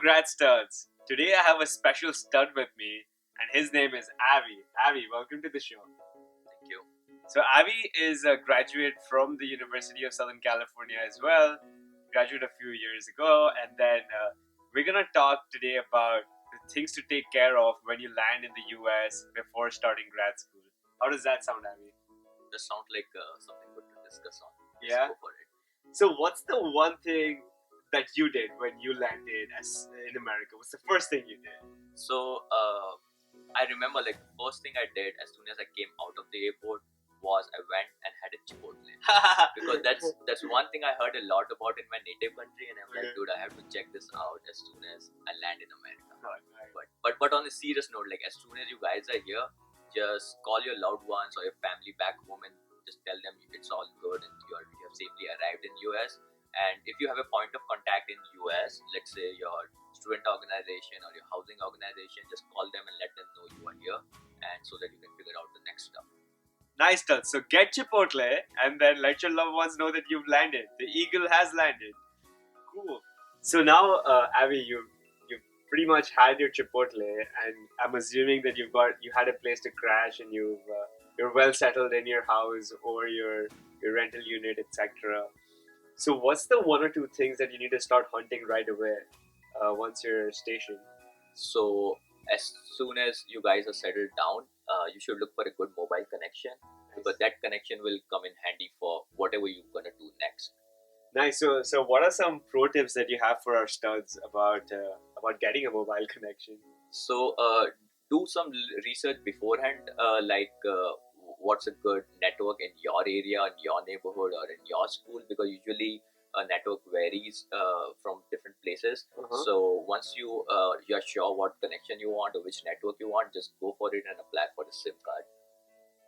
Grad studs. Today I have a special stud with me, and his name is Avi. Avi, welcome to the show. Thank you. So Avi is a graduate from the University of Southern California as well. Graduated a few years ago, and then we're gonna talk today about the things to take care of when you land in the US before starting grad school. How does that sound, Avi? That sounds like something good to discuss on. Yeah. Let's go for it. So what's the one thing that you did when you landed as in America? What's the first thing you did? So I remember like first thing I did as soon as I came out of the airport was I went and had a Chipotle because that's one thing I heard a lot about in my native country, and I'm like, Okay. dude, I have to check this out as soon as I land in America. Oh, nice. But on a serious note, like as soon as you guys are here, just call your loved ones or your family back home and just tell them it's all good and you have safely arrived in US. And if you have a point of contact in US, let's say your student organization or your housing organization, just call them and let them know you are here, and so that you can figure out the next stuff. Nice stuff. So get Chipotle and then let your loved ones know that you've landed. The eagle has landed. Cool. So now, Avi, you've pretty much had your Chipotle, and I'm assuming that you had a place to crash, and you're well settled in your house or your rental unit, etc. So what's the one or two things that you need to start hunting right away once you're stationed? So as soon as you guys are settled down, you should look for a good mobile connection because that connection will come in handy for whatever you're gonna do next. Nice. So what are some pro tips that you have for our studs about getting a mobile connection? So do some research beforehand, what's a good network in your area, in your neighborhood, or in your school, because usually a network varies from different places. Uh-huh. So once you're sure what connection you want or which network you want, just go for it and apply for the SIM card.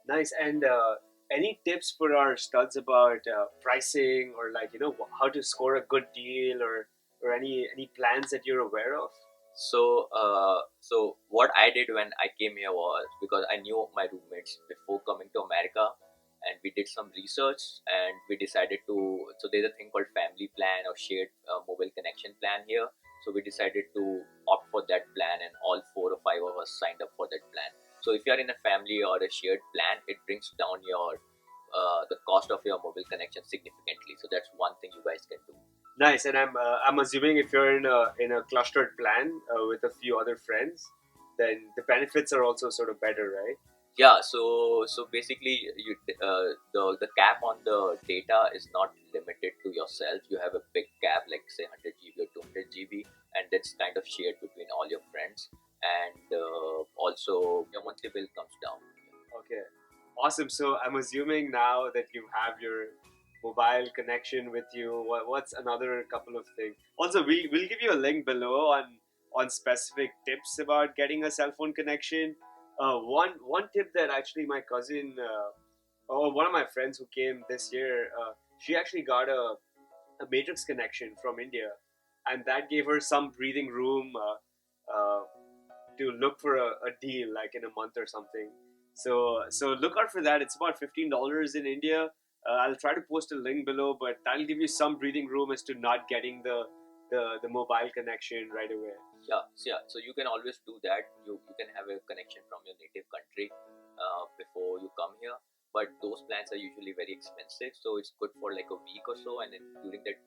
Nice. And any tips for our studs about pricing or how to score a good deal or any plans that you're aware of? So what I did when I came here was because I knew my roommates before coming to America, and we did some research and we decided to. So there's a thing called family plan or shared mobile connection plan here. So we decided to opt for that plan, and all 4 or 5 of us signed up for that plan. So if you're in a family or a shared plan, it brings down your the cost of your mobile connection significantly. So that's one thing you guys can do. Nice. And I'm assuming if you're in a clustered plan with a few other friends, then the benefits are also sort of better, right? Yeah, so basically, the cap on the data is not limited to yourself. You have a big cap, like say 100 GB or 200 GB, and that's kind of shared between all your friends. And also, your monthly bill comes down. Okay. Awesome. So I'm assuming now that you have your mobile connection with you. What's another couple of things? Also, we'll give you a link below on specific tips about getting a cell phone connection. One tip that actually my cousin or one of my friends who came this year, she actually got a matrix connection from India, and that gave her some breathing room to look for a deal like in a month or something. So look out for that. It's about $15 in India. I'll try to post a link below, but that'll give you some breathing room as to not getting the mobile connection right away. So you can always do that. You can have a connection from your native country before you come here. But those plans are usually very expensive, so it's good for like a week or so, and then during that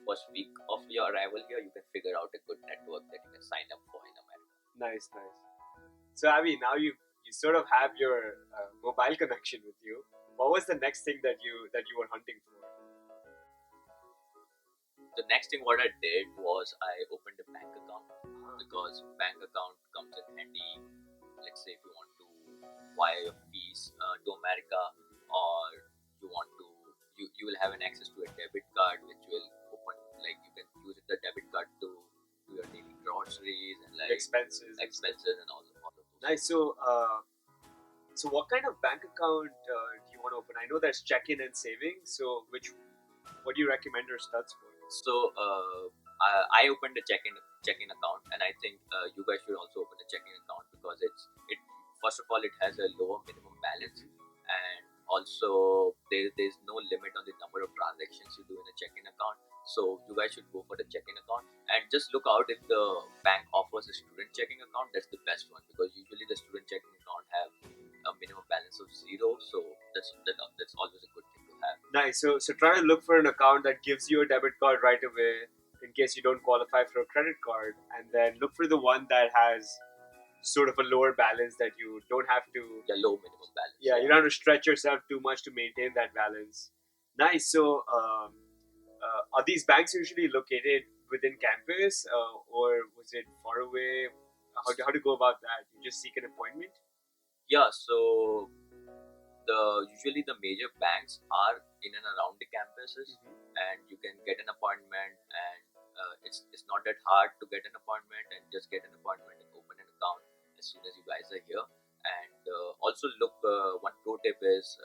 first week of your arrival here, you can figure out a good network that you can sign up for in America. Nice, nice. So Abby, now you sort of have your mobile connection with you. What was the next thing that you were hunting for? The next thing what I did was I opened a bank account because bank account comes in handy. Let's say if you want to wire your fees to America, or you want to you will have an access to a debit card which will open, like you can use the debit card to do your daily groceries and like Expenses. expenses and all of those. Nice. So what kind of bank account do you want to open? I know there's check-in and savings. So what do you recommend your studs for? So I opened a check-in account, and I think you guys should also open a check-in account because it first of all it has a lower minimum balance, and also there's no limit on the number of transactions you do in a check-in account. So you guys should go for the check-in account, and just look out if the bank offers a student checking account. That's the best one, because usually the student checking account have a minimum balance of zero. So that's always a good thing to have. Nice. So try to look for an account that gives you a debit card right away in case you don't qualify for a credit card, and then look for the one that has sort of a lower balance that you don't have to. Yeah, low minimum balance. Yeah, you don't have to stretch yourself too much to maintain that balance. Nice. So are these banks usually located within campus, or was it far away? How to go about that? You just seek an appointment. Yeah. So usually the major banks are in and around the campuses, Mm-hmm. and you can get an appointment, and it's not that hard to get an appointment, and just get an appointment and open an account as soon as you guys are here. And also look, one pro tip is,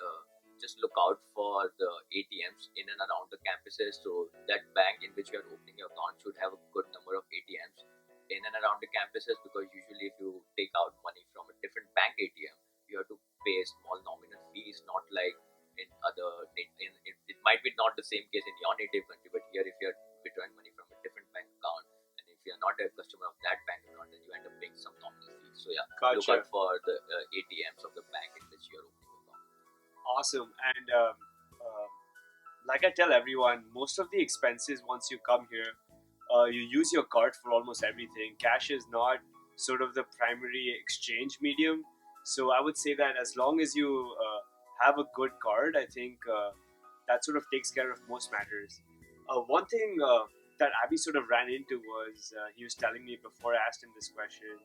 just look out for the ATMs in and around the campuses. So that bank in which you are opening your account should have a good number of ATMs in and around the campuses, because usually if you take out money from a different bank ATM, you have to pay small nominal fees, not like in other. It might be not the same case in your native country, but here if you're withdrawing money from a different bank account, and if you're not a customer of that bank account, then you end up paying some nominal fees. So yeah, look Gotcha. out for the ATMs of the bank in which you're opening account. Awesome. And like I tell everyone, most of the expenses once you come here, you use your card for almost everything. Cash is not sort of the primary exchange medium. So I would say that as long as you have a good card, I think that sort of takes care of most matters. One thing that Abby sort of ran into was he was telling me before I asked him this question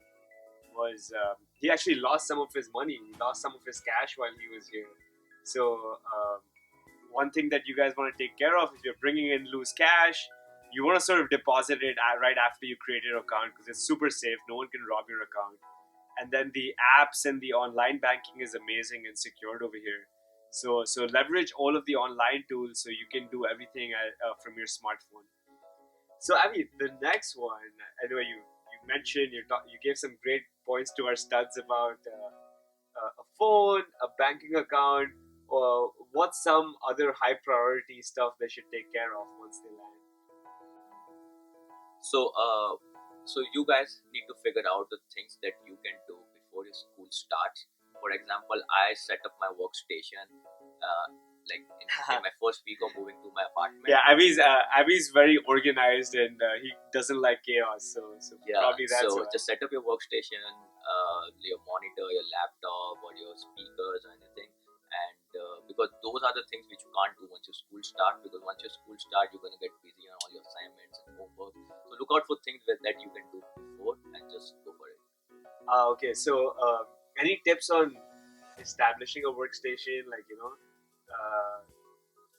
was he actually lost some of his money. He lost some of his cash while he was here. So one thing that you guys want to take care of if you're bringing in loose cash, you want to sort of deposit it right after you create your account because it's super safe. No one can rob your account. And then the apps and the online banking is amazing and secured over here. So leverage all of the online tools so you can do everything from your smartphone. So Abby, the next one, I know you mentioned you gave some great points to our studs about a phone, a banking account, or what's some other high priority stuff they should take care of once they land. So so you guys need to figure out the things that you can do before your school starts. For example, I set up my workstation, like in my first week of moving to my apartment. Yeah, Abby's very organized and he doesn't like chaos, so Yeah, probably that's so why. just set up your workstation, your monitor, your laptop, or your speakers, or anything. And because those are the things which you can't do once your school start. Because once your school start, you're gonna get busy on all your assignments and homework. So look out for things that you can do before, and just go for it. Okay, so any tips on establishing a workstation? Like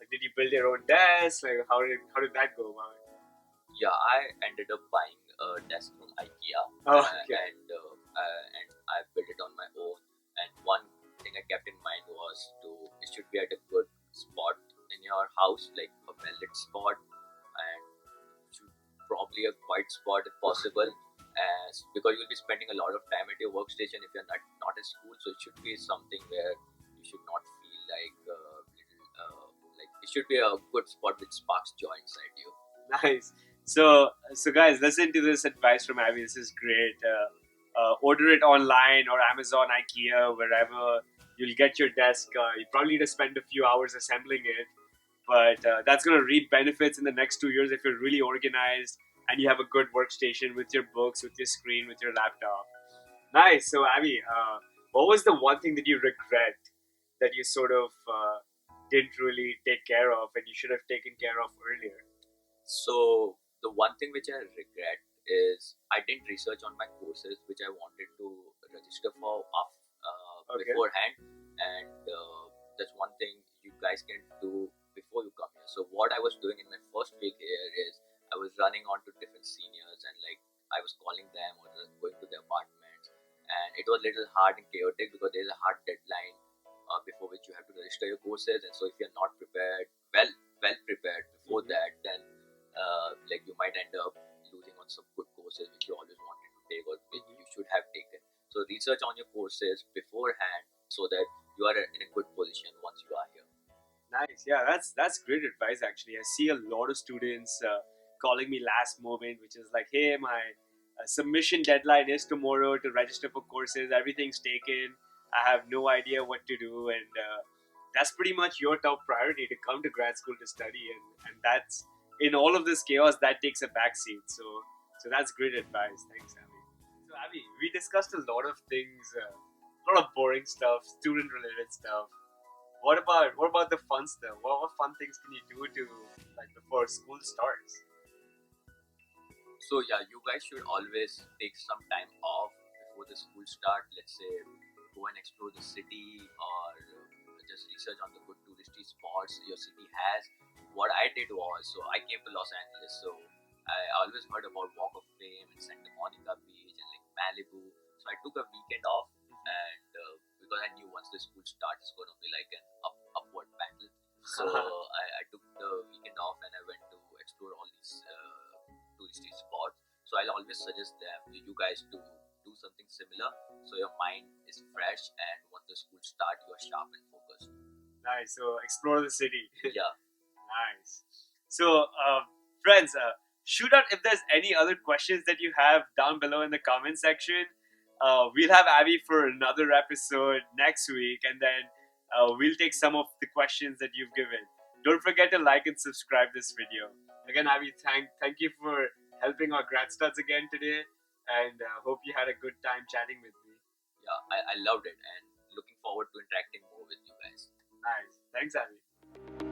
did you build your own desk? Like how did that go about? Yeah, I ended up buying a desk from IKEA, Oh, okay. and I built it on my own. And one thing I kept in mind was it should be at a good spot in your house, like a well-lit spot, and should probably a quiet spot if possible. As because you'll be spending a lot of time at your workstation if you're not at school, so it should be something where you should not feel like like it should be a good spot which sparks joy inside you. Nice. So guys, listen to this advice from Abby. This is great. Order it online or Amazon, IKEA, wherever. You'll get your desk. You probably need to spend a few hours assembling it, but that's going to reap benefits in the next 2 years if you're really organized and you have a good workstation with your books, with your screen, with your laptop. Nice. So Abby, what was the one thing that you regret that you sort of didn't really take care of and you should have taken care of earlier? So the one thing which I regret is I didn't research on my courses which I wanted to register for Okay. beforehand, and that's one thing you guys can do before you come here. So what I was doing in my first week here is I was running on to different seniors, and like I was calling them or going to their apartments, and it was a little hard and chaotic because there's a hard deadline before which you have to register your courses. And so if you're not prepared, well prepared before Mhm. that, then like you might end up losing on some good courses which you always wanted to take or which Mhm. you should have taken. So research on your courses beforehand so that you are in a good position once you are here. Nice. Yeah, that's great advice. Actually, I see a lot of students calling me last moment, which is like, hey, my submission deadline is tomorrow to register for courses. Everything's taken. I have no idea what to do, and that's pretty much your top priority to come to grad school to study, and that's in all of this chaos that takes a backseat. So that's great advice. Thanks, Abby. So Abby, we discussed a lot of things, a lot of boring stuff, student related stuff. What about the fun stuff? What fun things can you do to like before school starts? So yeah, you guys should always take some time off before the school start. Let's say go and explore the city, or just research on the good touristy spots your city has. What I did was, so I came to Los Angeles, so I always heard about Walk of Fame and Santa Monica Beach and like Malibu. So I took a weekend off, and because I knew once the school starts, it's going to be like an upward battle. So I took the weekend off and I went to explore all these touristy spots. So I'll always suggest them you guys to do something similar, so your mind is fresh, and once the school start, you are sharp and focused. Nice. So explore the city. Yeah. Nice. So, friends, shoot out if there's any other questions that you have down below in the comment section. We'll have Abby for another episode next week, and then we'll take some of the questions that you've given. Don't forget to like and subscribe this video. Again, Abby, thank you for helping our grad studs again today, and hope you had a good time chatting with me. Yeah, I loved it, and looking forward to interacting more with you guys. Nice. Thanks, Abby.